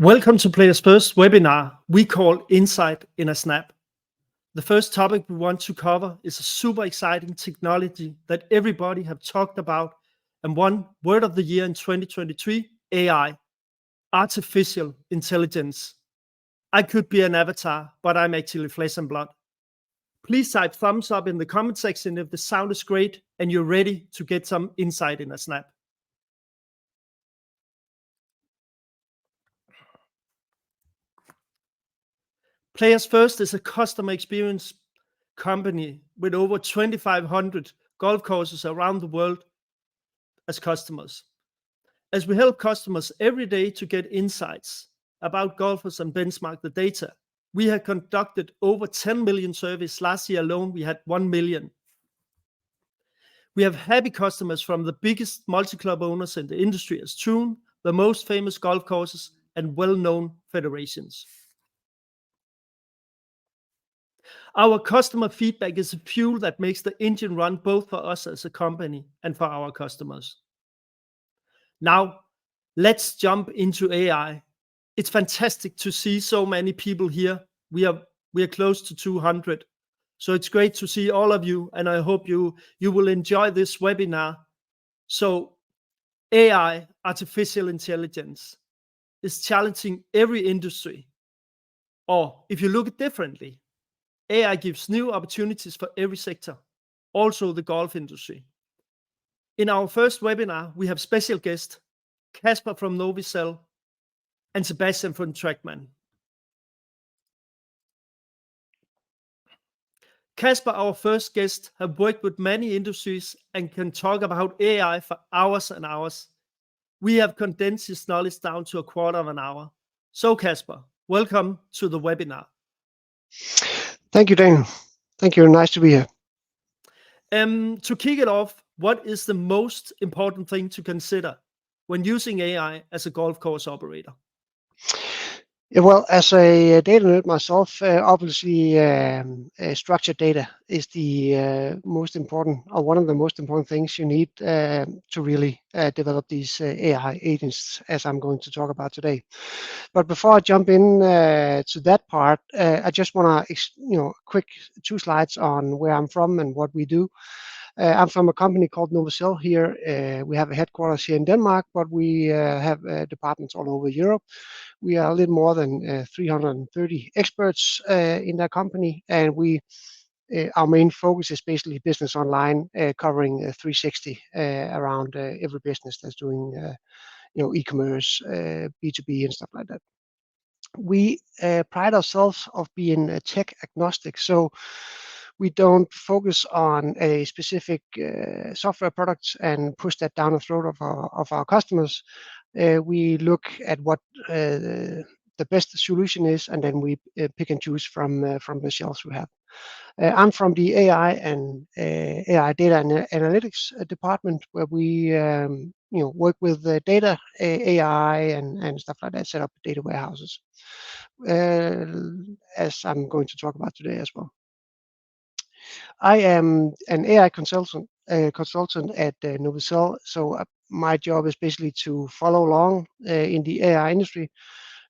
Welcome to Players First webinar we call Insight in a Snap. The first topic we want to cover is a super exciting technology that everybody have talked about and won word of the year in 2023, AI, artificial intelligence. I could be an avatar, but I'm actually flesh and blood. Please type thumbs up in the comment section if the sound is great and you're ready to get some insight in a snap. Players First is a customer experience company with over 2,500 golf courses around the world as customers. As we help customers every day to get insights about golfers and benchmark the data, we have conducted over 10 million surveys. Last year alone, we had 1 million. We have happy customers from the biggest multi-club owners in the industry as Troon, the most famous golf courses, and well-known federations. Our customer feedback is a fuel that makes the engine run both for us as a company and for our customers. Now, let's jump into AI. It's fantastic to see so many people here. We are close to 200. So it's great to see all of you, and I hope you will enjoy this webinar. So AI, artificial intelligence, is challenging every industry. Or if you look at it differently, AI gives new opportunities for every sector, also the golf industry. In our first webinar, we have special guests, Kasper from Novicell and Sebastian from Trackman. Kasper, our first guest, have worked with many industries and can talk about AI for hours and hours. We have condensed his knowledge down to a quarter of an hour. So Kasper, welcome to the webinar. Thank you, Daniel. Thank you. Nice to be here. To kick it off, what is the most important thing to consider when using AI as a golf course operator? Yeah, well, as a data nerd myself, obviously structured data is the most important, or one of the most important things you need to really develop these AI agents, as I'm going to talk about today. But before I jump in to that part, I just want to, quick 2 slides on where I'm from and what we do. I'm from a company called Novicell here. We have a headquarters here in Denmark, but we have departments all over Europe. We are a little more than 330 experts in that company, and our main focus is basically business online, covering 360 around every business that's doing e-commerce, B2B, and stuff like that. We pride ourselves of being tech agnostic, so we don't focus on a specific software product and push that down the throat of our customers. We look at what the best solution is, and then we pick and choose from the shelves we have. I'm from the AI and AI data and analytics department, where we work with the data, AI, and stuff like that, set up data warehouses, as I'm going to talk about today as well. I am an AI consultant at Novicell, so my job is basically to follow along in the AI industry,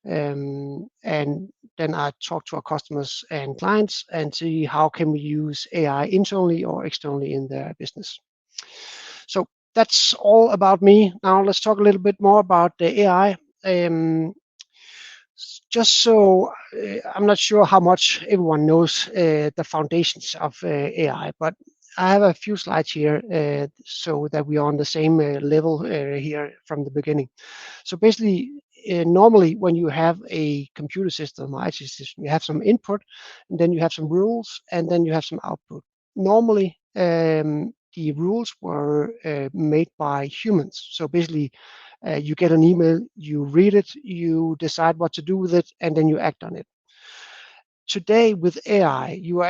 and then I talk to our customers and clients and see how can we use AI internally or externally in their business. So that's all about me. Now let's talk a little bit more about the AI. Just so I'm not sure how much everyone knows the foundations of AI, but I have a few slides here so that we are on the same level here from the beginning. So basically, normally when you have a computer system or IT system, you have some input, and then you have some rules, and then you have some output. Normally, the rules were made by humans. So basically, you get an email, you read it, you decide what to do with it, and then you act on it. Today with AI, you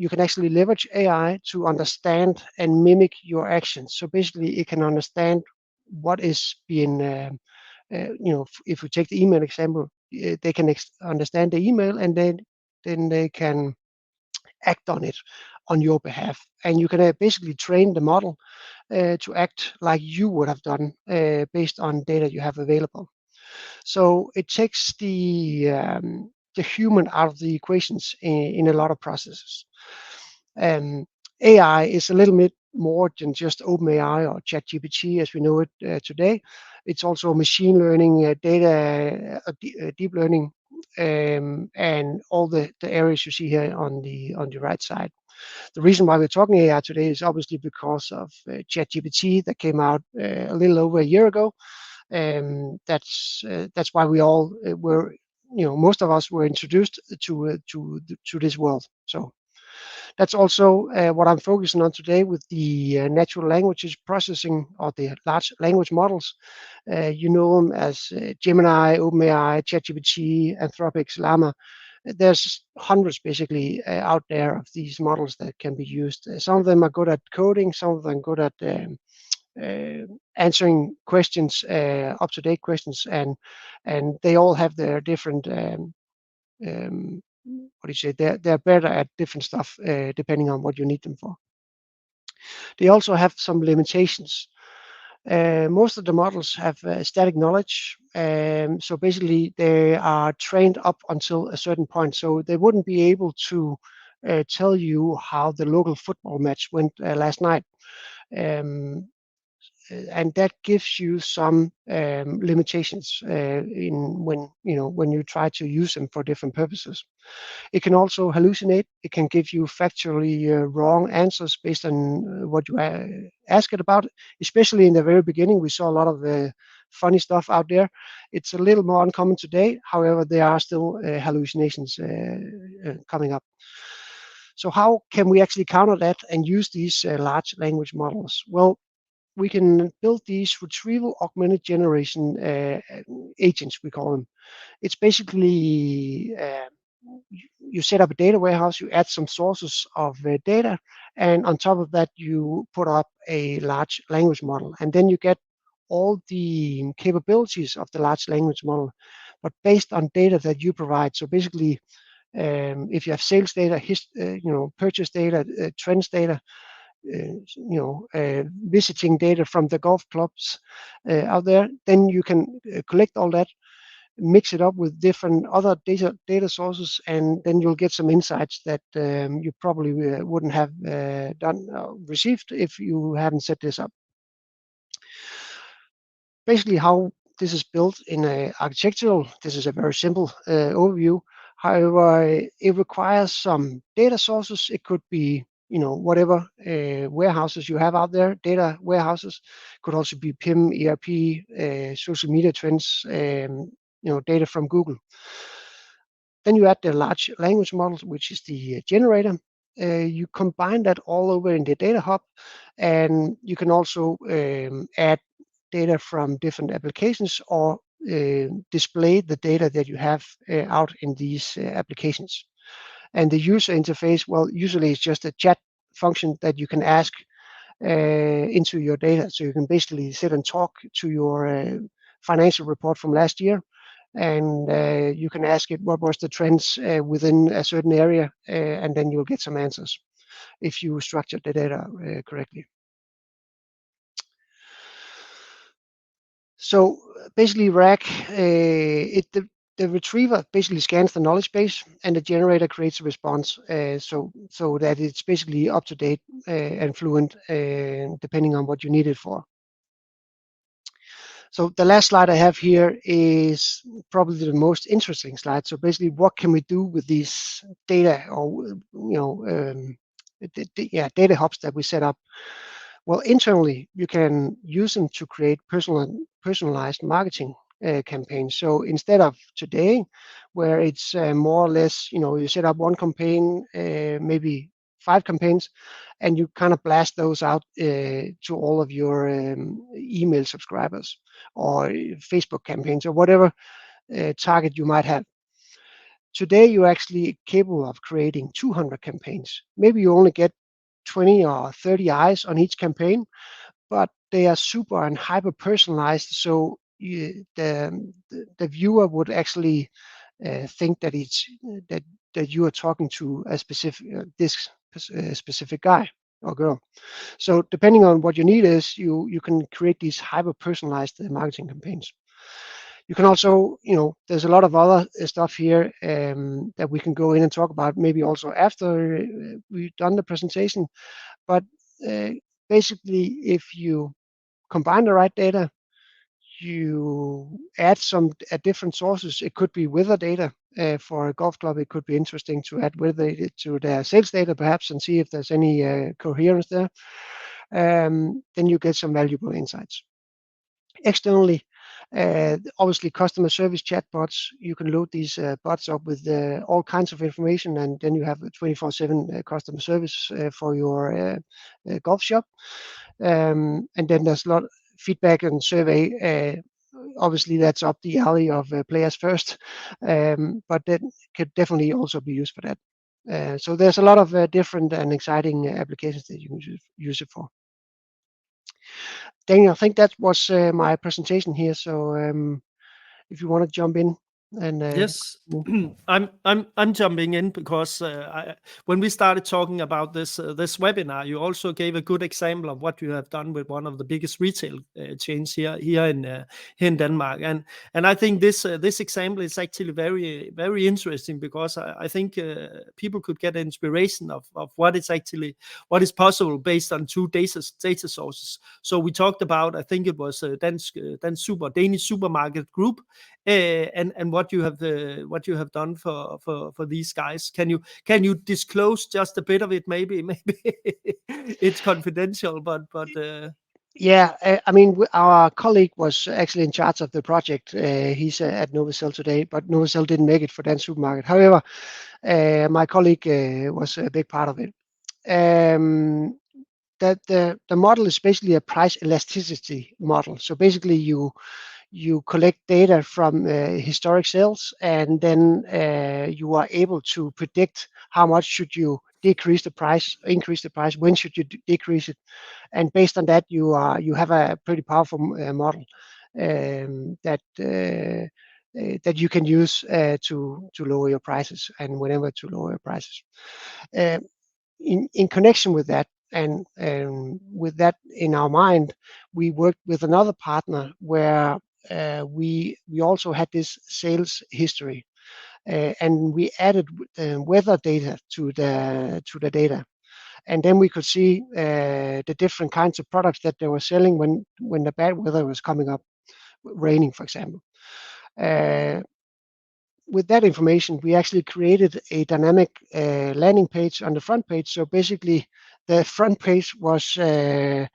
can actually leverage AI to understand and mimic your actions. So basically, it can understand what is being, if we take the email example, they can understand the email, and then they can act on it on your behalf. And you can basically train the model to act like you would have done based on data you have available. So it takes the human out of the equations in a lot of processes. Um, AI is a little bit more than just OpenAI or ChatGPT as we know it today. It's also machine learning, deep learning, and all the areas you see here on the right side. The reason why we're talking AI today is obviously because of ChatGPT that came out a little over a year ago. That's why we all were, most of us were introduced to this world. So that's also what I'm focusing on today with the natural languages processing or the large language models. You know them as Gemini, OpenAI, ChatGPT, Anthropic's Llama. There's hundreds basically out there of these models that can be used. Some of them are good at coding, some of them are good at answering questions, up-to-date questions, and they all have their different what do you say? They're better at different stuff depending on what you need them for. They also have some limitations. Most of the models have static knowledge, so basically they are trained up until a certain point. So they wouldn't be able to tell you how the local football match went last night. And that gives you some limitations in when you try to use them for different purposes. It can also hallucinate. It can give you factually wrong answers based on what you ask it about. Especially in the very beginning, we saw a lot of funny stuff out there. It's a little more uncommon today. However, there are still hallucinations coming up. So how can we actually counter that and use these large language models? Well, we can build these retrieval augmented generation agents, we call them. It's basically you set up a data warehouse, you add some sources of data, and on top of that, you put up a large language model. And then you get all the capabilities of the large language model, but based on data that you provide. So basically, if you have sales data, purchase data, trends data, visiting data from the golf clubs out there, then you can collect all that, mix it up with different other data sources, and then you'll get some insights that you probably wouldn't have received if you hadn't set this up. Basically, how this is built in a architectural, this is a very simple overview. However, it requires some data sources. It could be whatever warehouses you have out there, data warehouses. Could also be PIM, ERP, social media trends, data from Google. Then you add the large language models, which is the generator. You combine that all over in the data hub, and you can also add data from different applications or display the data that you have out in these applications. And the user interface, well, usually it's just a chat function that you can ask into your data. So you can basically sit and talk to your financial report from last year, and you can ask it what was the trends within a certain area, and then you'll get some answers if you structured the data correctly. So basically, RAG, the retriever basically scans the knowledge base, and the generator creates a response, so that it's basically up to date and fluent, depending on what you need it for. So the last slide I have here is probably the most interesting slide. So basically, what can we do with these data, or data hubs that we set up? Well, internally, you can use them to create personalized marketing campaigns. So instead of today, where it's more or less, you set up one campaign, maybe 5 campaigns, and you kind of blast those out to all of your email subscribers or Facebook campaigns or whatever target you might have. Today, you're actually capable of creating 200 campaigns. Maybe you only get 20 or 30 eyes on each campaign, but they are super and hyper personalized. So the viewer would actually think that that you are talking to a specific guy or girl. So depending on what your need is, you can create these hyper personalized marketing campaigns. You can also, there's a lot of other stuff here that we can go in and talk about, maybe also after we've done the presentation. But basically, if you combine the right data, you add some at different sources. It could be weather data. For a golf club, it could be interesting to add weather data to their sales data, perhaps, and see if there's any coherence there. Then you get some valuable insights. Externally, obviously customer service chatbots, you can load these bots up with all kinds of information, and then you have a 24/7 customer service for your golf shop. And then there's a lot of feedback and survey. Obviously, that's up the alley of players first, but that could definitely also be used for that. So there's a lot of different and exciting applications that you can use it for. Daniel, I think that was my presentation here. So if you want to jump in and Yes, I'm jumping in because when we started talking about this webinar, you also gave a good example of what you have done with one of the biggest retail chains here in Denmark, and I think this example is actually very interesting because I think people could get inspiration of what is possible based on two data sources. So we talked about, I think it was Danish Supermarket Group. And what you have done for these guys. Can you disclose just a bit of it? Maybe it's confidential, but yeah, I mean, our colleague was actually in charge of the project. He's at Novacell today, but Novacell didn't make it for Dan Supermarket. However, my colleague was a big part of it. That the model is basically a price elasticity model. So basically, you collect data from historic sales, and then you are able to predict how much should you decrease the price, increase the price, when should you decrease it, and based on that, you have a pretty powerful model that you can use to lower your prices and whenever to lower your prices. In connection with that, and with that in our mind, we worked with another partner where we also had this sales history, and we added weather data to the data, and then we could see the different kinds of products that they were selling when the bad weather was coming up, raining, for example. With that information, we actually created a dynamic landing page on the front page. So basically, the front page was it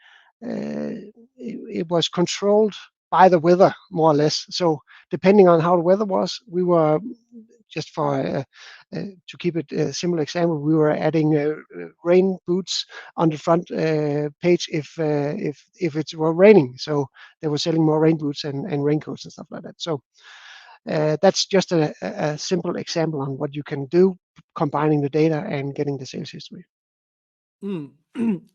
was controlled by the weather, more or less. So depending on how the weather was, we were just for to keep it a similar example, we were adding rain boots on the front page if it were raining. So they were selling more rain boots and raincoats and stuff like that. So that's just a simple example on what you can do combining the data and getting the sales history.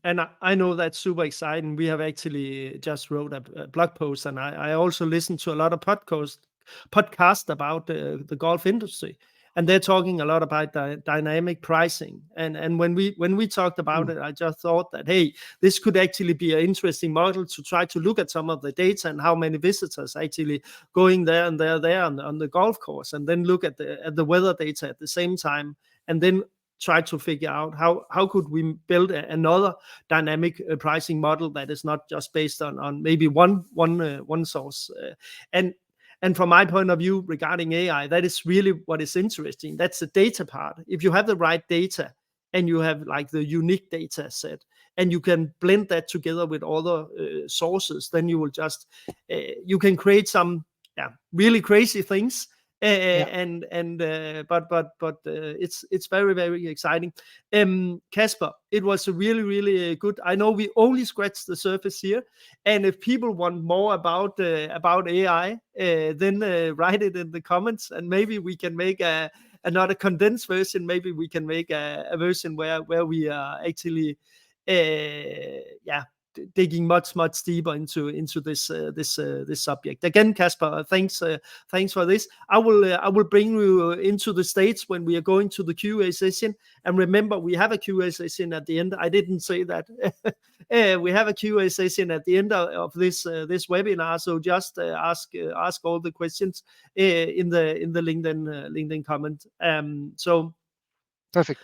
And I know that's super exciting. We have actually just wrote a blog post, and I also listen to a lot of podcast about the golf industry, and they're talking a lot about dynamic pricing. And when we talked about it, I just thought that, hey, this could actually be an interesting model to try to look at some of the data and how many visitors actually going there and there on the golf course, and then look at the weather data at the same time, and then try to figure out how could we build another dynamic pricing model that is not just based on maybe one source. And from my point of view regarding AI, that is really what is interesting. That's the data part. If you have the right data and you have like the unique data set, and you can blend that together with other sources, then you will just you can create some really crazy things. But it's very exciting. Kasper, it was a really good. I know we only scratched the surface here, and if people want more about AI, then write it in the comments, and maybe we can make another condensed version. Maybe we can make a version where we are actually digging much deeper into this subject. Again, Kasper, thanks for this. I will bring you into the States when we are going to the QA session. And remember, we have a QA session at the end. I didn't say that. We have a QA session at the end of this webinar. So just ask all the questions in the LinkedIn comment. So perfect.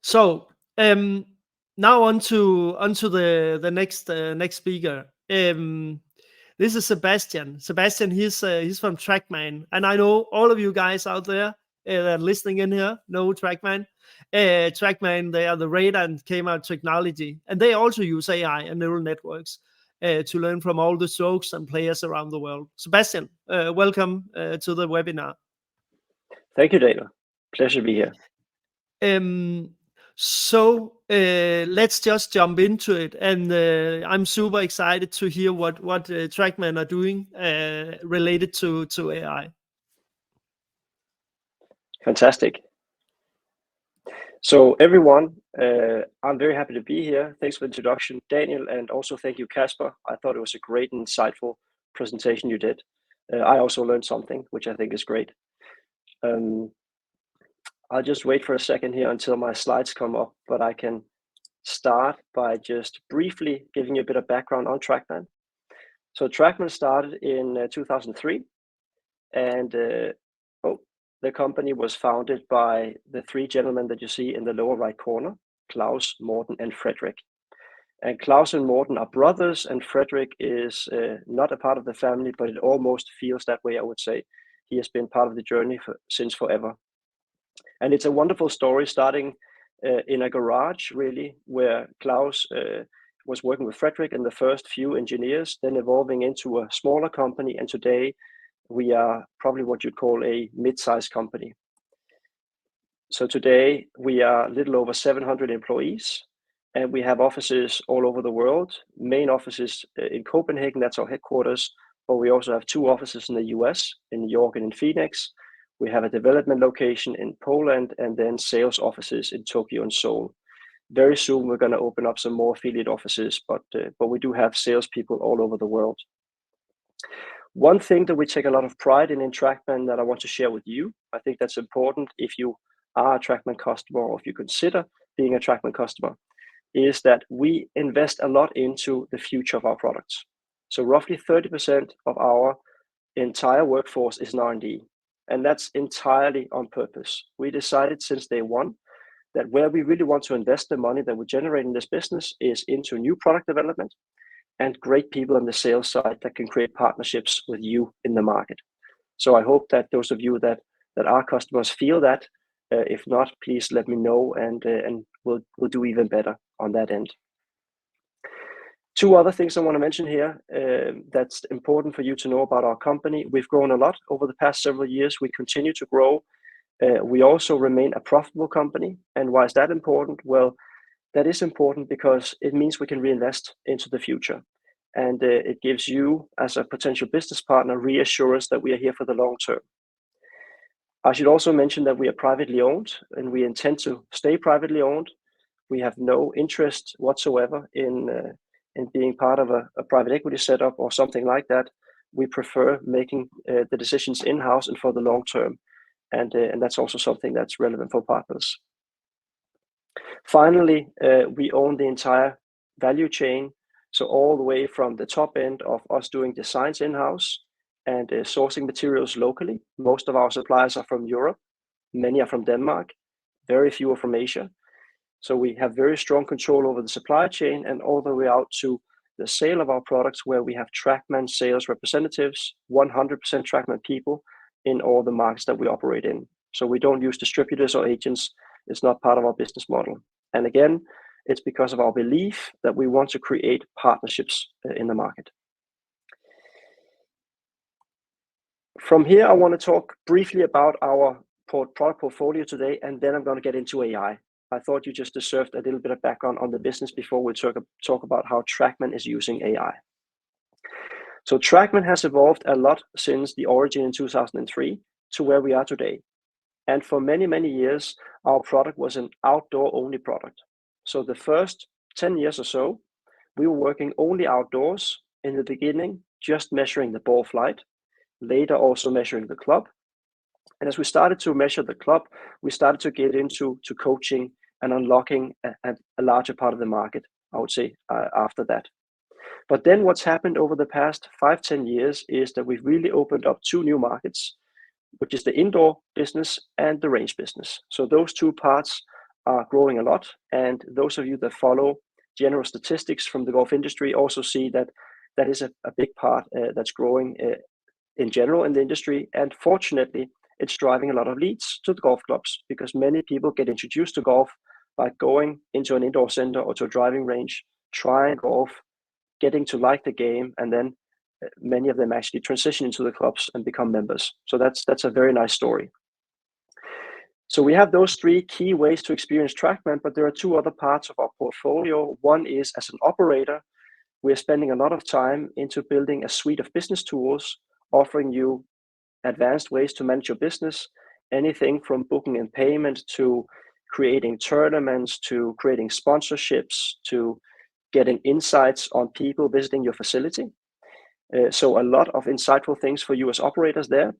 So now on to the next speaker. This is Sebastian. Sebastian, he's from Trackman, and I know all of you guys out there that are listening in here know Trackman. Trackman, they are the radar and camera technology, and they also use AI and neural networks to learn from all the strokes and players around the world. Sebastian, welcome to the webinar. Thank you, Dana. Pleasure to be here. So let's just jump into it, and I'm super excited to hear what Trackman are doing related to AI. Fantastic. So everyone, I'm very happy to be here. Thanks for the introduction, Daniel, and also thank you, Kasper. I thought it was a great and insightful presentation you did. I also learned something, which I think is great. I'll just wait for a second here until my slides come up, but I can start by just briefly giving you a bit of background on Trackman. So Trackman started in 2003, and the company was founded by the three gentlemen that you see in the lower right corner, Klaus, Morten, and Frederick. And Klaus and Morten are brothers, and Frederick is not a part of the family, but it almost feels that way, I would say. He has been part of the journey since forever. And it's a wonderful story starting in a garage, really, where Klaus was working with Frederick and the first few engineers, then evolving into a smaller company. And today we are probably what you'd call a mid-sized company. So today we are a little over 700 employees, and we have offices all over the world. Main offices in Copenhagen, that's our headquarters, but we also have 2 offices in the US, in New York and in Phoenix. We have a development location in Poland, and then sales offices in Tokyo and Seoul. Very soon we're going to open up some more affiliate offices, but we do have salespeople all over the world. One thing that we take a lot of pride in Trackman that I want to share with you, I think that's important if you are a Trackman customer or if you consider being a Trackman customer, is that we invest a lot into the future of our products. So roughly 30% of our entire workforce is in R&D. And that's entirely on purpose. We decided since day one that where we really want to invest the money that we generate in this business is into new product development and great people on the sales side that can create partnerships with you in the market. So I hope that those of you that are customers feel that. If not, please let me know, and we'll do even better on that end. 2 other things I want to mention here that's important for you to know about our company. We've grown a lot over the past several years. We continue to grow. We also remain a profitable company. And why is that important? Well, that is important because it means we can reinvest into the future. And it gives you, as a potential business partner, reassurance that we are here for the long term. I should also mention that we are privately owned, and we intend to stay privately owned. We have no interest whatsoever in being part of a private equity setup or something like that. We prefer making the decisions in-house and for the long term. And that's also something that's relevant for partners. Finally, we own the entire value chain. So all the way from the top end of us doing designs in-house and sourcing materials locally. Most of our suppliers are from Europe. Many are from Denmark. Very few are from Asia. So we have very strong control over the supply chain, and all the way out to the sale of our products, where we have Trackman sales representatives, 100% Trackman people in all the markets that we operate in. So we don't use distributors or agents. It's not part of our business model. And again, it's because of our belief that we want to create partnerships in the market. From here, I want to talk briefly about our product portfolio today, and then I'm going to get into AI. I thought you just deserved a little bit of background on the business before we talk about how Trackman is using AI. So Trackman has evolved a lot since the origin in 2003 to where we are today. And for many, many years, our product was an outdoor-only product. So the first 10 years or so, we were working only outdoors in the beginning, just measuring the ball flight, later also measuring the club. And as we started to measure the club, we started to get into coaching and unlocking a larger part of the market, I would say, after that. But then what's happened over the past 5-10 years is that we've really opened up 2 new markets, which is the indoor business and the range business. So those 2 parts are growing a lot. And those of you that follow general statistics from the golf industry also see that that is a big part that's growing in general in the industry. And fortunately, it's driving a lot of leads to the golf clubs because many people get introduced to golf by going into an indoor center or to a driving range, trying golf, getting to like the game, and then many of them actually transition into the clubs and become members. So that's a very nice story. So we have those 3 key ways to experience Trackman, but there are 2 other parts of our portfolio. One is as an operator, we're spending a lot of time into building a suite of business tools, offering you advanced ways to manage your business, anything from booking and payment to creating tournaments, to creating sponsorships, to getting insights on people visiting your facility. So a lot of insightful things for you as operators there.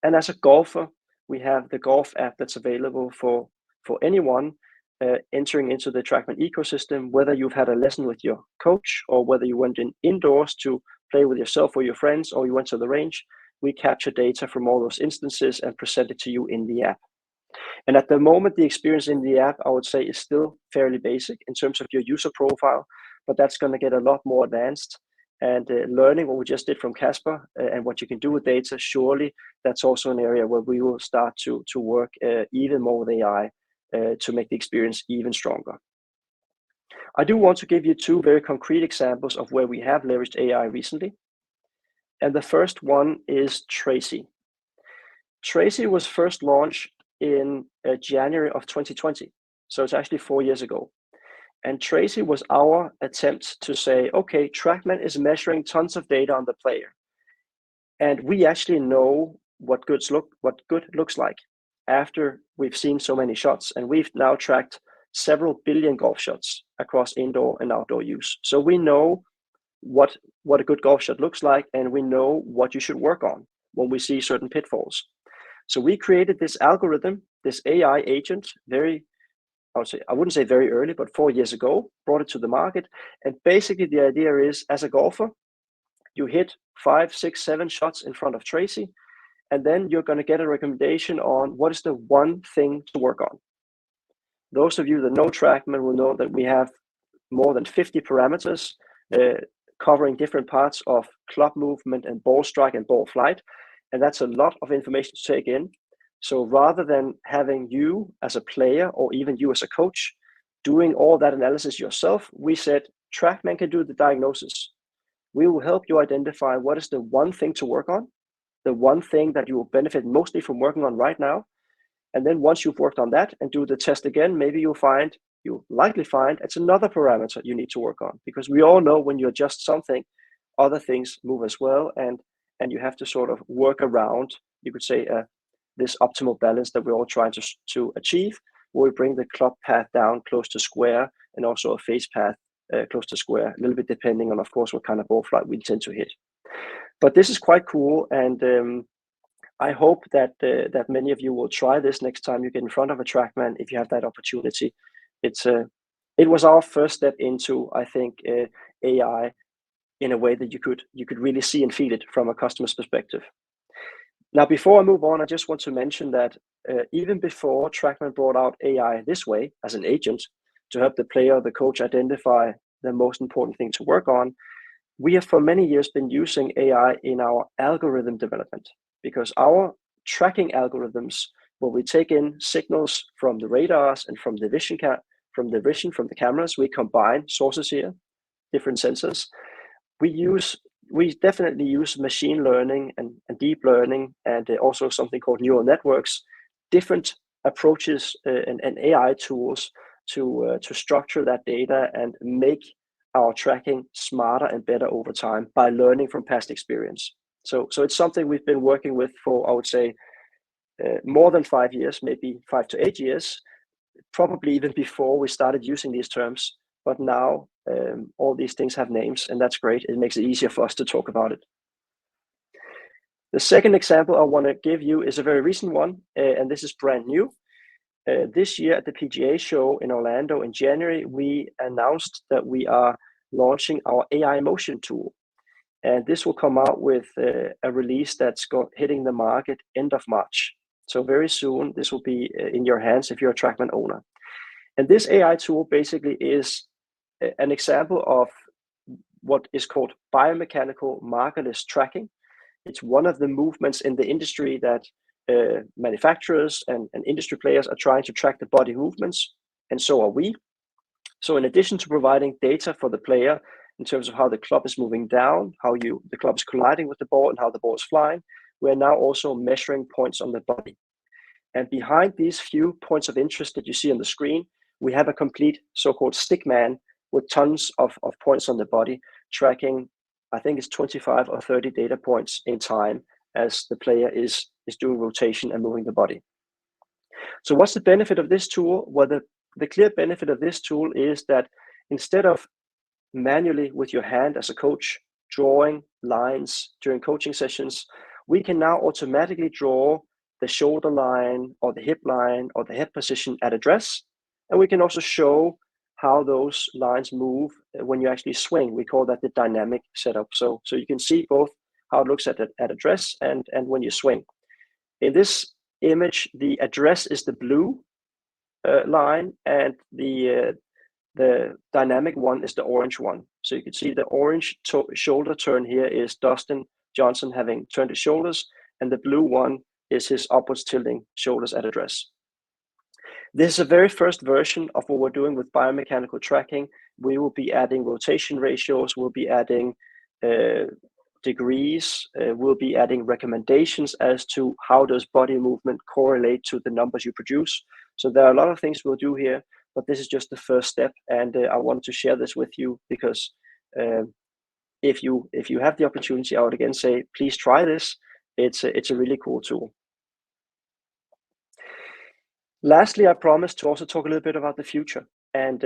And as a golfer, we have the golf app that's available for anyone entering into the Trackman ecosystem, whether you've had a lesson with your coach or whether you went indoors to play with yourself or your friends, or you went to the range. We capture data from all those instances and present it to you in the app. And at the moment, the experience in the app, I would say, is still fairly basic in terms of your user profile, but that's going to get a lot more advanced. And learning what we just did from Casper and what you can do with data, surely that's also an area where we will start to work even more with AI to make the experience even stronger. I do want to give you 2 very concrete examples of where we have leveraged AI recently. And the first one is Tracy. Tracy was first launched in January of 2020. So it's actually 4 years ago. And Tracy was our attempt to say, okay, Trackman is measuring tons of data on the player. And we actually know what good looks like after we've seen so many shots. And we've now tracked several billion golf shots across indoor and outdoor use. So we know what a good golf shot looks like, and we know what you should work on when we see certain pitfalls. So we created this algorithm, this AI agent, I wouldn't say very early, but 4 years ago, brought it to the market. And basically the idea is, as a golfer, you hit 5, 6, 7 shots in front of Tracy, and then you're going to get a recommendation on what is the one thing to work on. Those of you that know Trackman will know that we have more than 50 parameters covering different parts of club movement and ball strike and ball flight. And that's a lot of information to take in. So rather than having you as a player or even you as a coach doing all that analysis yourself, we said Trackman can do the diagnosis. We will help you identify what is the one thing to work on, the one thing that you will benefit mostly from working on right now. And then once you've worked on that and do the test again, maybe you'll likely find it's another parameter you need to work on, because we all know when you adjust something, other things move as well. And you have to sort of work around, you could say, this optimal balance that we're all trying to achieve, where we bring the club path down close to square and also a face path close to square, a little bit depending on, of course, what kind of ball flight we tend to hit. But this is quite cool, and I hope that many of you will try this next time you get in front of a Trackman if you have that opportunity. It was our first step into, I think, AI in a way that you could really see and feel it from a customer's perspective. Now, before I move on, I just want to mention that even before Trackman brought out AI this way as an agent to help the player or the coach identify the most important thing to work on, we have for many years been using AI in our algorithm development, because our tracking algorithms, where we take in signals from the radars and from the vision from the cameras, we combine sources here, different sensors. We definitely use machine learning and deep learning, and also something called neural networks, different approaches and AI tools to structure that data and make our tracking smarter and better over time by learning from past experience. So it's something we've been working with for, I would say, more than 5 years, maybe 5 to 8 years, probably even before we started using these terms, but now all these things have names, and that's great. It makes it easier for us to talk about it. The second example I want to give you is a very recent one, and this is brand new. This year at the PGA show in Orlando in January, we announced that we are launching our AI motion tool. And this will come out with a release that's hitting the market end of March. So very soon, this will be in your hands if you're a Trackman owner. And this AI tool basically is an example of what is called biomechanical markerless tracking. It's one of the movements in the industry that manufacturers and industry players are trying to track the body movements, and so are we. So in addition to providing data for the player in terms of how the club is moving down, how the club is colliding with the ball, and how the ball is flying, we're now also measuring points on the body. And behind these few points of interest that you see on the screen, we have a complete so-called stickman with tons of points on the body, tracking, I think it's 25 or 30 data points in time as the player is doing rotation and moving the body. So what's the benefit of this tool? Well, the clear benefit of this tool is that instead of manually with your hand as a coach drawing lines during coaching sessions, we can now automatically draw the shoulder line or the hip line or the head position at address. And we can also show how those lines move when you actually swing. We call that the dynamic setup. So you can see both how it looks at address and when you swing. In this image, the address is the blue line, and the dynamic one is the orange one. So you can see the orange shoulder turn here is Dustin Johnson having turned his shoulders, and the blue one is his upwards tilting shoulders at address. This is a very first version of what we're doing with biomechanical tracking. We will be adding rotation ratios, we'll be adding degrees, we'll be adding recommendations as to how does body movement correlate to the numbers you produce. So there are a lot of things we'll do here, but this is just the first step, and I wanted to share this with you because if you have the opportunity, I would again say, please try this. It's a really cool tool. Lastly, I promised to also talk a little bit about the future. And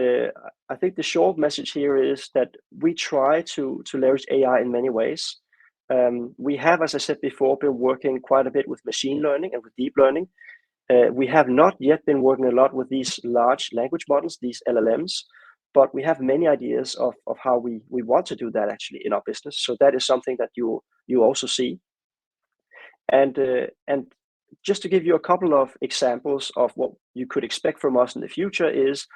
I think the short message here is that we try to leverage AI in many ways. We have, as I said before, been working quite a bit with machine learning and with deep learning. We have not yet been working a lot with these large language models, these LLMs, but we have many ideas of how we want to do that actually in our business. So that is something that you also see. And just to give you a couple of examples of what you could expect from us in the future is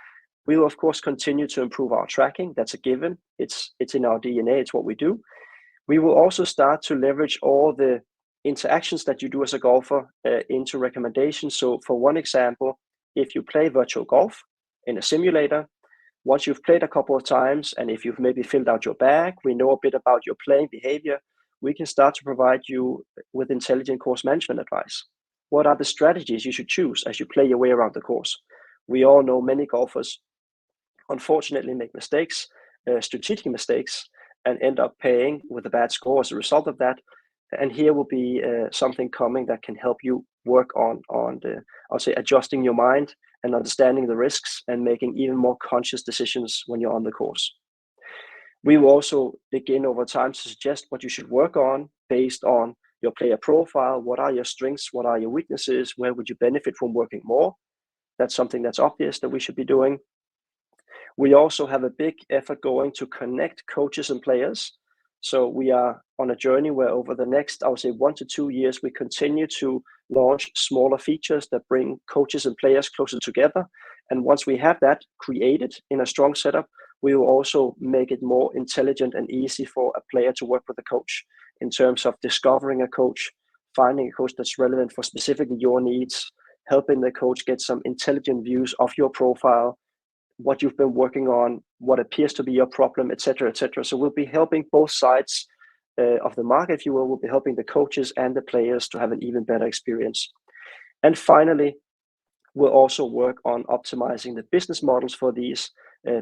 we will, of course, continue to improve our tracking. That's a given. It's in our DNA. It's what we do. We will also start to leverage all the interactions that you do as a golfer into recommendations. So for one example, if you play virtual golf in a simulator, once you've played a couple of times, and if you've maybe filled out your bag, we know a bit about your playing behavior, we can start to provide you with intelligent course management advice. What are the strategies you should choose as you play your way around the course? We all know many golfers unfortunately make mistakes, strategic mistakes, and end up paying with a bad score as a result of that. And here will be something coming that can help you work on I'll say, adjusting your mind and understanding the risks and making even more conscious decisions when you're on the course. We will also begin over time to suggest what you should work on based on your player profile. What are your strengths? What are your weaknesses? Where would you benefit from working more? That's something that's obvious that we should be doing. We also have a big effort going to connect coaches and players. So we are on a journey where over the next, I would say 1 to 2 years, we continue to launch smaller features that bring coaches and players closer together. And once we have that created in a strong setup, we will also make it more intelligent and easy for a player to work with a coach in terms of discovering a coach, finding a coach that's relevant for specifically your needs, helping the coach get some intelligent views of your profile, what you've been working on, what appears to be your problem, etc., etc. So we'll be helping both sides of the market, if you will. We'll be helping the coaches and the players to have an even better experience. And finally, we'll also work on optimizing the business models for these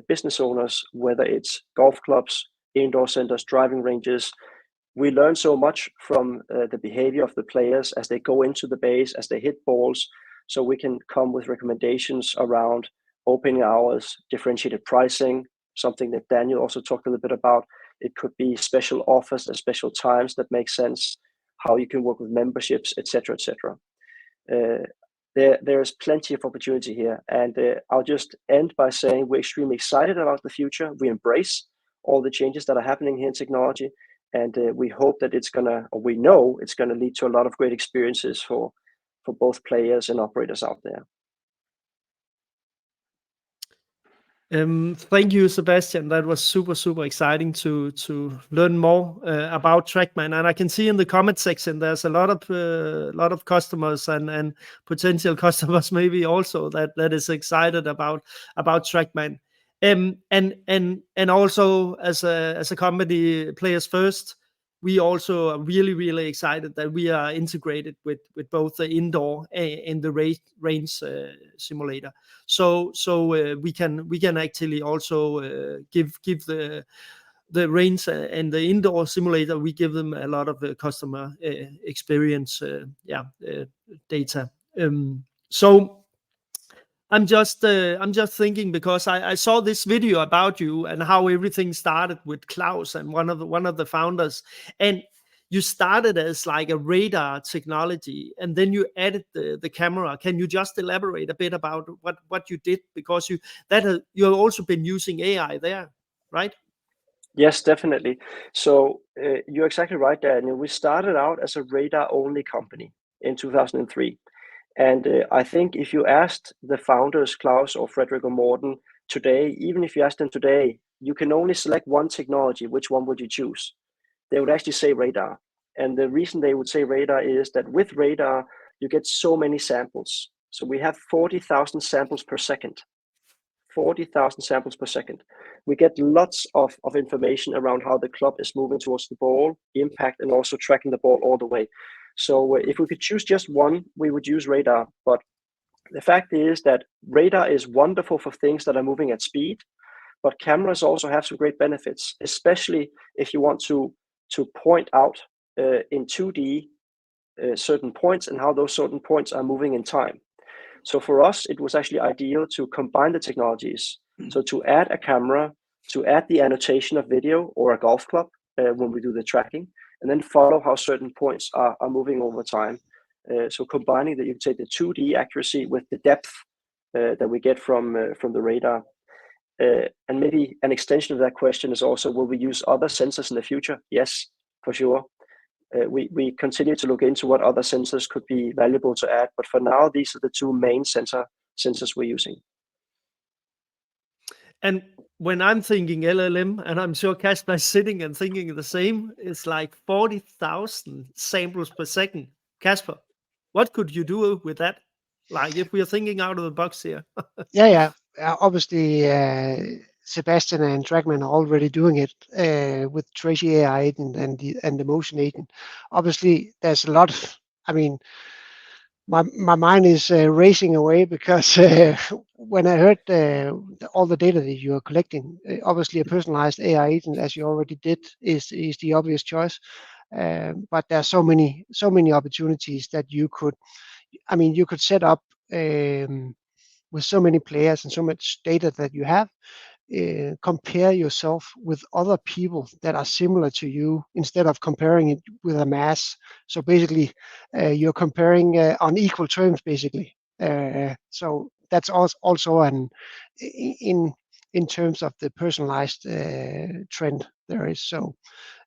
business owners, whether it's golf clubs, indoor centers, driving ranges. We learn so much from the behavior of the players as they go into the base, as they hit balls. So we can come with recommendations around opening hours, differentiated pricing, something that Daniel also talked a little bit about. It could be special offers at special times that make sense, how you can work with memberships, etc., etc. There is plenty of opportunity here, and I'll just end by saying we're extremely excited about the future. We embrace all the changes that are happening here in technology, and we hope that we know it's gonna lead to a lot of great experiences for both players and operators out there. Thank you, Sebastian. That was super exciting to learn more about Trackman. And I can see in the comment section there's a lot of customers and potential customers maybe also that is excited about Trackman. And also as a company, Players First, we also are really excited that we are integrated with both the indoor and the range simulator. So we can actually also give the range and the indoor simulator, we give them a lot of customer experience data. So I'm just thinking, because I saw this video about you and how everything started with Klaus and one of the founders, and you started as like a radar technology, and then you added the camera. Can you just elaborate a bit about what you did, because you've also been using AI there, right? Yes, definitely. So you're exactly right, Daniel. We started out as a radar-only company in 2003. And I think if you asked the founders, Klaus or Frederick or Morten, today, even if you ask them today, you can only select one technology, which one would you choose? They would actually say radar. And the reason they would say radar is that with radar, you get so many samples. So we have 40,000 samples per second. 40,000 samples per second. We get lots of information around how the club is moving towards the ball, impact, and also tracking the ball all the way. So if we could choose just one, we would use radar. But the fact is that radar is wonderful for things that are moving at speed, but cameras also have some great benefits, especially if you want to point out in 2D certain points and how those certain points are moving in time. So for us, it was actually ideal to combine the technologies. So to add a camera, to add the annotation of video or a golf club when we do the tracking, and then follow how certain points are moving over time. So combining that, you can take the 2D accuracy with the depth that we get from the radar. And maybe an extension of that question is also, will we use other sensors in the future? Yes, for sure. We continue to look into what other sensors could be valuable to add, but for now, these are the two main sensors we're using. And when I'm thinking LLM, and I'm sure Kasper is sitting and thinking the same, it's like 40,000 samples per second. Kasper, what could you do with that? Like, if we are thinking out of the box here. Yeah. Obviously, Sebastian and Trackman are already doing it with Tracy AI agent and the motion agent. Obviously, there's a lot of, I mean, my mind is racing away, because when I heard all the data that you are collecting, obviously a personalized AI agent, as you already did, is the obvious choice. But there are so many opportunities that you could set up with so many players and so much data that you have. Compare yourself with other people that are similar to you, instead of comparing it with a mass. So basically, you're comparing on equal terms, basically. So that's also in terms of the personalized trend there is. So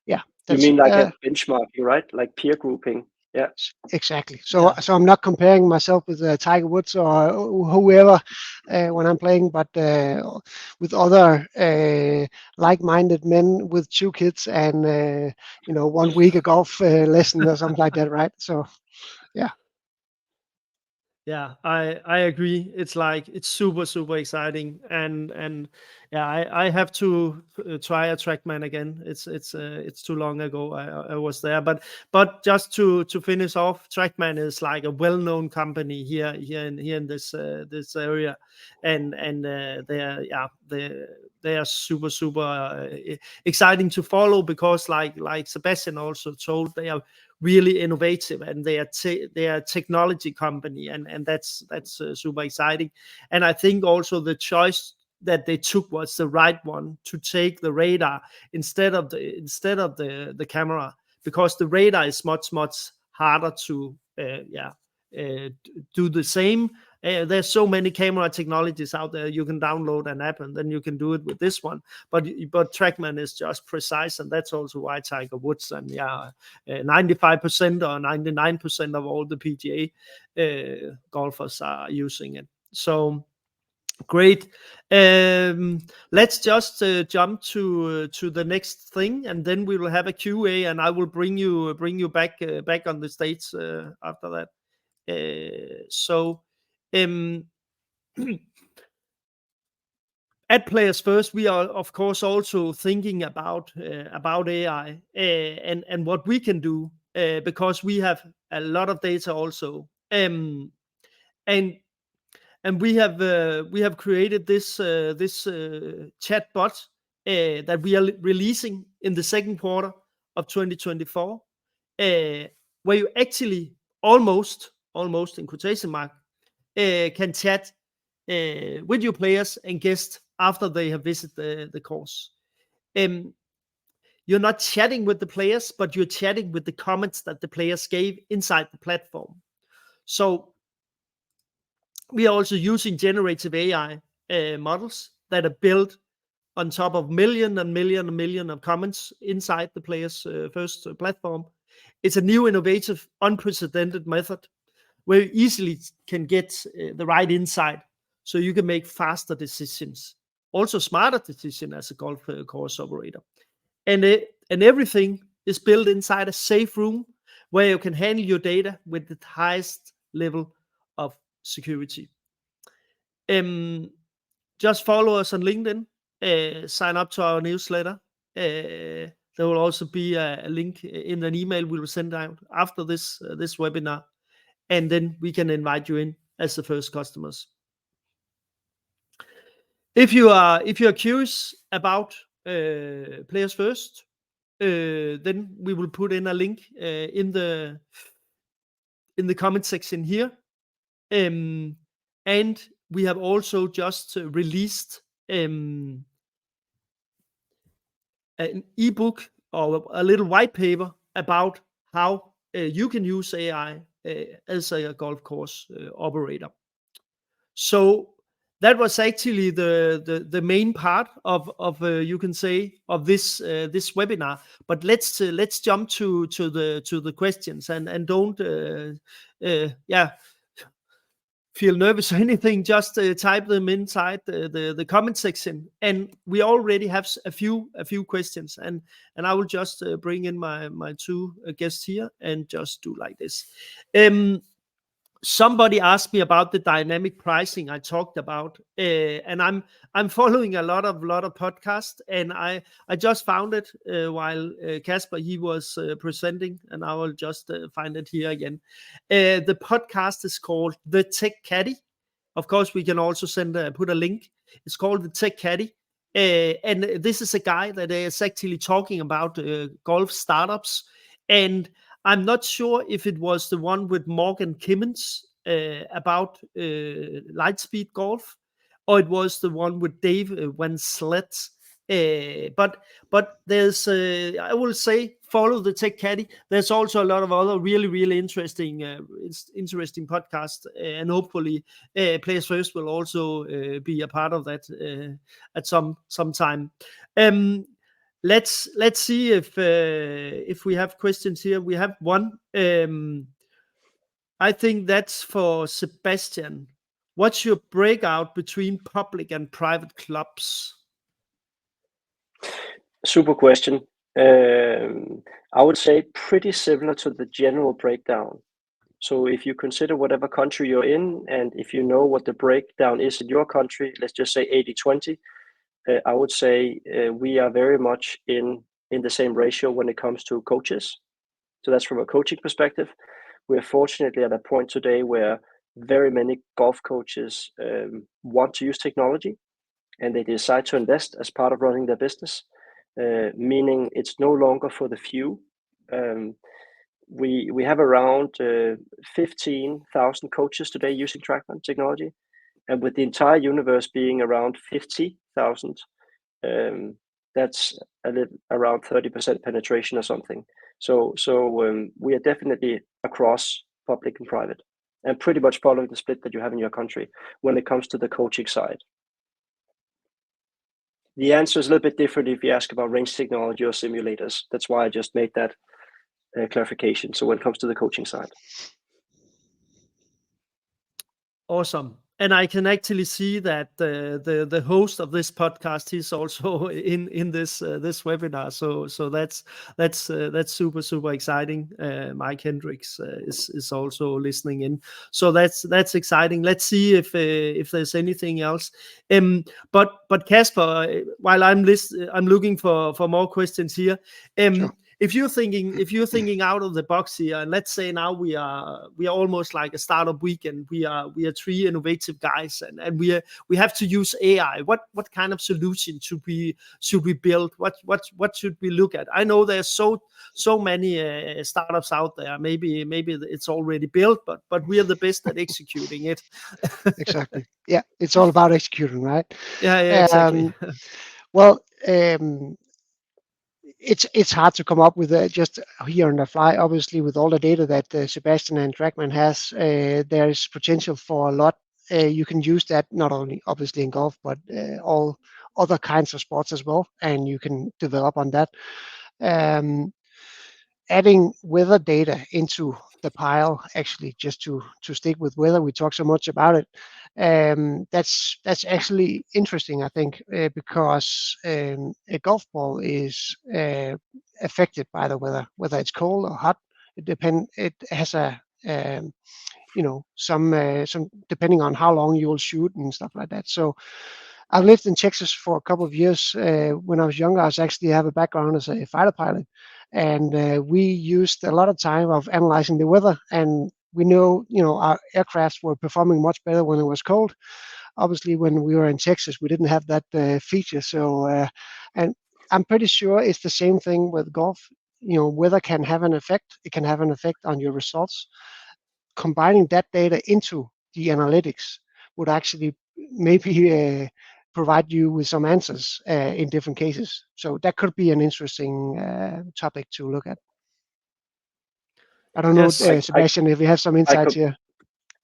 yeah, You that's mean like a benchmarking, right? Like peer grouping. Yeah. exactly. So I'm not comparing myself with Tiger Woods or whoever when I'm playing, but with other like-minded men with 2 kids and 1 week of golf lesson or something like that, right? So yeah. Yeah, I agree. It's like, it's super exciting, and yeah, I have to try a Trackman again. It's too long ago I was there, but just to finish off, Trackman is like a well-known company here in this area, and they are super exciting to follow, because like Sebastian also told, they are really innovative, and they are a technology company, and that's super exciting. And I think also the choice that they took was the right one, to take the radar instead of the camera, because the radar is much harder to do the same. There's so many camera technologies out there. You can download an app and then you can do it with this one. But Trackman is just precise, and that's also why Tiger Woods and 95% or 99% of all the PGA golfers are using it. So great. Let's just jump to the next thing, and then we will have a QA, and I will bring you back on the stage after that. At Players First, we are of course also thinking about AI and what we can do, because we have a lot of data also, and we have created this chatbot that we are releasing in the second quarter of 2024, where you actually almost in quotation mark can chat with your players and guests after they have visited the course. You're not chatting with the players, but you're chatting with the comments that the players gave inside the platform. So we are also using generative AI models that are built on top of million of comments inside the Players First platform. It's a new, innovative, unprecedented method where you easily can get the right insight, so you can make faster decisions, also smarter decisions as a golf course operator. And everything is built inside a safe room where you can handle your data with the highest level of security. Just follow us on LinkedIn, sign up to our newsletter. There will also be a link in an email we will send out after this webinar, and then we can invite you in as the first customers. If you are curious about Players First, then we will put in a link in the comment section here, and we have also just released an ebook or a little white paper about how you can use AI as a golf course operator. So that was actually the main part of you can say of this webinar. But let's jump to the questions, and don't feel nervous or anything. Just type them inside the comment section, and we already have a few questions, and I will just bring in my two guests here and just do like this. Somebody asked me about the dynamic pricing I talked about, and I'm following a lot of podcasts, and I just found it while Casper he was presenting, and I will just find it here again. The podcast is called The Tech Caddy. Of course, we can also put a link. It's called The Tech Caddy, and this is a guy that is actually talking about golf startups. And I'm not sure if it was the one with Morgan Kimmins about Lightspeed Golf, or it was the one with Dave Van Slet. But there's, I will say, follow the Tech Caddy. There's also a lot of other really interesting podcasts, and hopefully Players First will also be a part of that at some time. Let's see if we have questions here. We have one. I think that's for Sebastian. What's your breakout between public and private clubs? Super question. I would say pretty similar to the general breakdown. So if you consider whatever country you're in, and if you know what the breakdown is in your country, let's just say 80-20, I would say we are very much in the same ratio when it comes to coaches. So that's from a coaching perspective. We're fortunately at a point today where very many golf coaches want to use technology, and they decide to invest as part of running their business, meaning it's no longer for the few. we have around 15,000 coaches today using Trackman technology, and with the entire universe being around 50,000, that's around 30% penetration or something. So we are definitely across public and private, and pretty much following the split that you have in your country when it comes to the coaching side. The answer is a little bit different if you ask about range technology or simulators. That's why I just made that clarification. So when it comes to the coaching side. Awesome. And I can actually see that the host of this podcast is also in this webinar. So that's super exciting. Mike Hendricks is also listening in. So that's exciting. Let's see if there's anything else. But Kasper, while I'm looking for more questions here. Sure. If you're thinking out of the box here, and let's say now we are almost like a startup weekend. We are 3 innovative guys, and we have to use AI. What kind of solution should we build? What should we look at? I know there's so many startups out there. Maybe it's already built, but we are the best at executing it. Exactly. Yeah, it's all about executing, right? Yeah, exactly. Well, it's hard to come up with just here on the fly. Obviously, with all the data that Sebastian and Trackman has, there is potential for a lot. You can use that not only obviously in golf, but all other kinds of sports as well, and you can develop on that. Adding weather data into the pile, actually, just to stick with weather, we talk so much about it. That's actually interesting, I think, because a golf ball is affected by the weather, whether it's cold or hot. It has a some depending on how long you will shoot and stuff like that. So I've lived in Texas for a couple of years. When I was younger, I actually have a background as a fighter pilot, and we used a lot of time of analyzing the weather. And we know, our aircrafts were performing much better when it was cold. Obviously, when we were in Texas, we didn't have that feature. So, and I'm pretty sure it's the same thing with golf. Weather can have an effect. It can have an effect on your results. Combining that data into the analytics would actually maybe provide you with some answers in different cases. So that could be an interesting topic to look at. I don't know, Yes. Sebastian, if you have some insights here.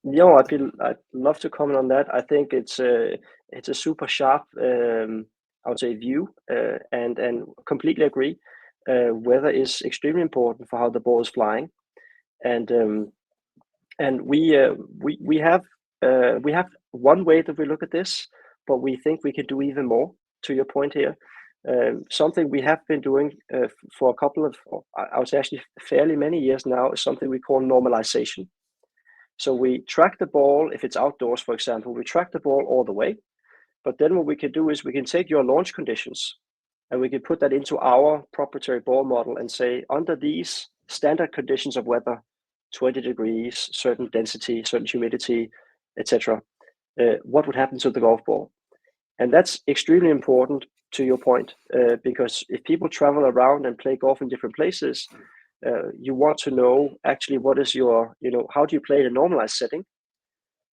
No, I'd love to comment on that. I think it's a super sharp, I would say, view, and completely agree. Weather is extremely important for how the ball is flying, and we have one way that we look at this, but we think we can do even more. To your point here, something we have been doing for a couple of, I would say actually fairly many years now, is something we call normalization. So we track the ball, if it's outdoors, for example, we track the ball all the way. But then what we can do is we can take your launch conditions and we can put that into our proprietary ball model and say, under these standard conditions of weather, 20 degrees, certain density, certain humidity, etc., what would happen to the golf ball? And that's extremely important, to your point, because if people travel around and play golf in different places, you want to know actually what is your, how do you play in a normalized setting?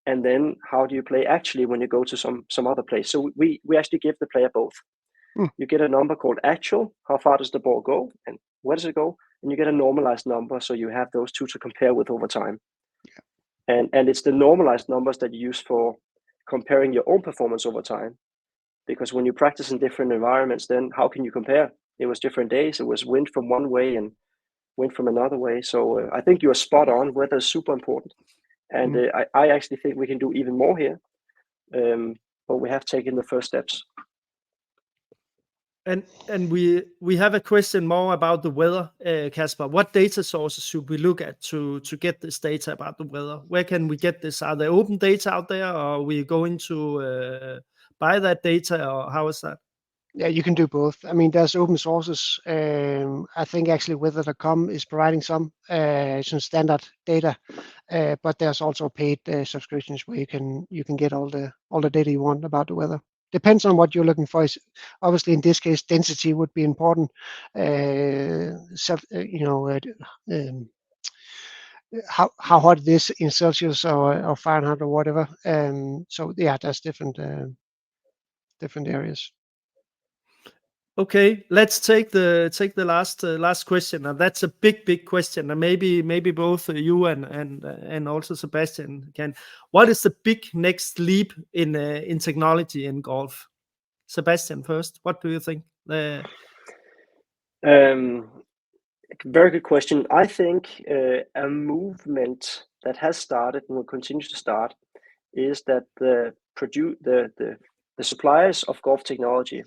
And then how do you play actually when you go to some other place? So we actually give the player both. You get a number called actual, how far does the ball go and where does it go? And you get a normalized number, so you have those two to compare with over time. Yeah. And it's the normalized numbers that you use for comparing your own performance over time. Because when you practice in different environments, then how can you compare? It was different days. It was wind from one way and wind from another way. So I think you are spot on. Weather is super important. And I actually think we can do even more here. But we have taken the first steps. And we have a question more about the weather, Kasper. What data sources should we look at to get this data about the weather? Where can we get this? Are there open data out there, or are we going to buy that data, or how is that? Yeah, you can do both. I mean, there's open sources. I think actually weather.com is providing some standard data, but there's also paid subscriptions where you can get all the data you want about the weather. Depends on what you're looking for. Obviously, in this case, density would be important. how hot it is in Celsius or Fahrenheit or whatever. So yeah, there's different areas. Okay, let's take the last question, and that's a big question, and maybe both you and also Sebastian can. What is the big next leap in technology in golf? Sebastian first. What do you think? Very good question. I think a movement that has started and will continue to start is that the suppliers of golf technology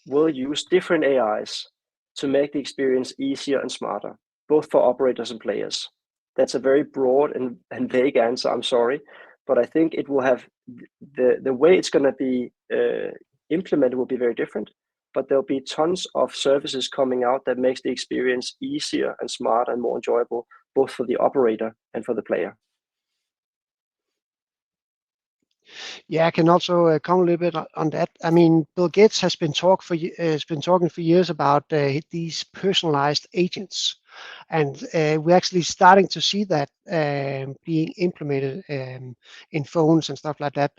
will use different AIs to make the experience easier and smarter, both for operators and players. That's a very broad and vague answer, I'm sorry, but I think it will have the way it's going to be implemented will be very different, but there'll be tons of services coming out that makes the experience easier and smarter and more enjoyable, both for the operator and for the player. Yeah, I can also comment a little bit on that. I mean, Bill Gates has been talking for years about these personalized agents, and we're actually starting to see that being implemented in phones and stuff like that.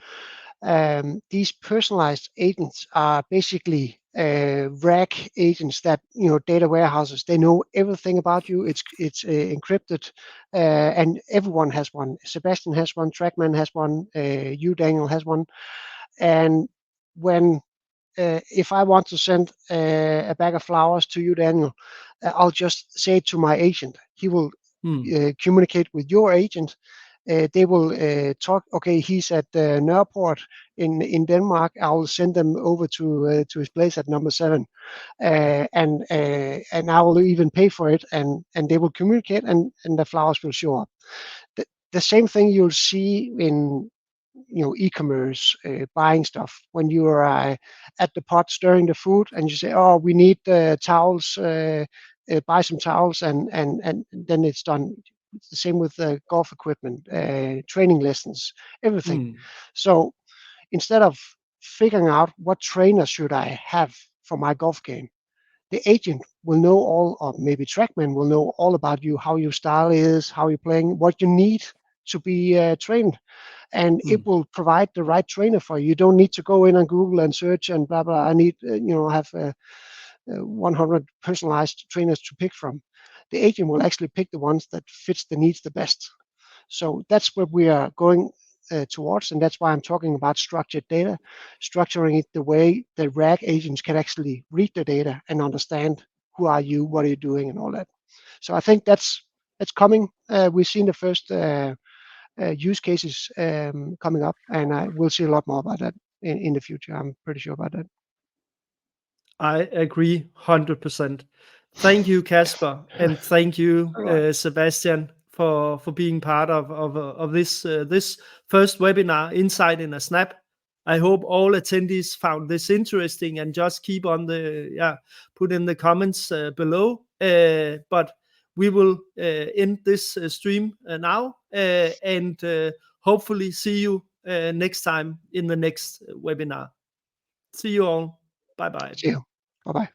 These personalized agents are basically RAG agents that, data warehouses. They know everything about you. It's encrypted, and everyone has one. Sebastian has one. Trackman has one. You, Daniel, has one. And when if I want to send a bag of flowers to you, Daniel, I'll just say it to my agent. He will communicate with your agent. They will talk. Okay, he's at Nørreport in Denmark. I will send them over to his place at number 7, and I will even pay for it. And they will communicate, and the flowers will show up. The same thing you'll see in e-commerce, buying stuff. When you are at the pot stirring the food, and you say, "Oh, we need towels. Buy some towels," and then it's done. It's the same with golf equipment, training lessons, everything. So instead of figuring out what trainer should I have for my golf game, the agent will know all, or maybe Trackman will know all about you, how your style is, how you're playing, what you need to be trained, and it will provide the right trainer for you. You don't need to go in on Google and search and blah blah. I need have 100 personalized trainers to pick from. The agent will actually pick the ones that fits the needs the best. So that's what we are going towards, and that's why I'm talking about structured data, structuring it the way the RAG agents can actually read the data and understand who are you, what are you doing, and all that. So I think that's coming. We've seen the first use cases coming up, and we'll see a lot more about that in the future. I'm pretty sure about that. I agree 100%. Thank you, Kasper, and thank you, Sebastian, for being part of this first webinar, Insight in a Snap. I hope all attendees found this interesting, and just keep on put in the comments below. But we will end this stream now, and hopefully see you next time in the next webinar. See you all. Bye-bye. See you. Bye-bye.